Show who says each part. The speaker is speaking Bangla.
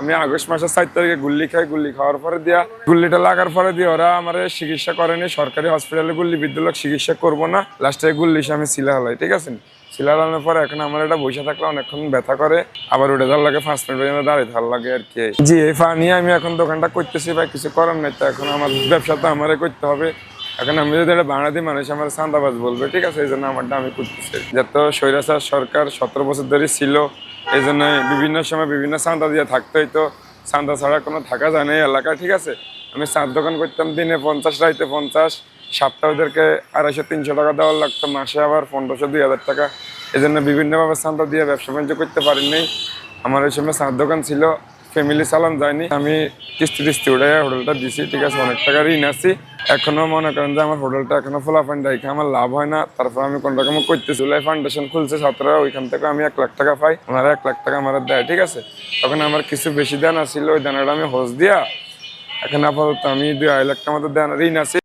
Speaker 1: আমি আগস্ট মাসের 4 তারিখে গুল্লি খাই, গুল্লি খাওয়ার পরে দিয়া গুল্লিটা লাগার পরে দিয়ে ওরা আমার চিকিৎসা করেনি, সরকারি হসপিটালে গুল্লি বিদ্যালয় চিকিৎসা করবো না, লাস্টে গুল্লি আমি শিলা হলাই, ঠিক আছে। শিলা হলানোর পরে এখন আমার এটা বসে থাকলে অনেকক্ষণ ব্যথা করে, আবার উঠে যাওয়ার লাগে 5 মিনিট পর্যন্ত দাঁড়িয়ে থাকার লাগে আর কি। জি এই ফা নিয়ে আমি এখন দোকানটা করতেছি ভাই, কিছু করার নাই, তো এখন আমার ব্যবসা তো আমারে করতে হবে। এখন আমি যদি এটা বাংলাদেশি মানুষ আমার চাঁদাবাজ বলবে, ঠিক আছে, এই জন্য আমারটা আমি করতেছি। যত স্বৈরাচার সরকার 17 বছর ধরে ছিল, এই জন্য বিভিন্ন সময় বিভিন্ন চাঁদা দিয়ে থাকতে হইতো, চাঁদা ছাড়া কোনো থাকা যায় না এই এলাকায়, ঠিক আছে। আমি চার দোকান করতাম, দিনে 50, রাইতে 50, সপ্তাহে ওদেরকে 250-300 টাকা দেওয়ার লাগতো, মাসে আবার 1500-2000 টাকা। এই জন্য বিভিন্নভাবে চাঁদা দিয়ে ব্যবসা বাণিজ্য করতে পারিনি। আমার এই সময় চার দোকান ছিল, ফ্যামিলি চালান যায়নি, আমি কিস্তি উঠে হোটেলটা দিছি, ঠিক আছে, অনেক টাকা ঋণ আছি। এখনো মনে করেন যে আমার হোটেলটা এখনো ফলাফল দেখে আমার লাভ হয় না, তারপর আমি কোন রকম করতেছি। ফাউন্ডেশন খুলছে ছাত্ররা, ওইখান থেকে আমি 1 লাখ টাকা পাই, ওনারা 1 লাখ টাকা আমার দেয়, ঠিক আছে। তখন আমার কিছু বেশি দানা ছিল, ওই দানাটা আমি হোস দিয়া এখন আপাতত আমি 2.5 লাখ টাকা মতো ঋণ আছি।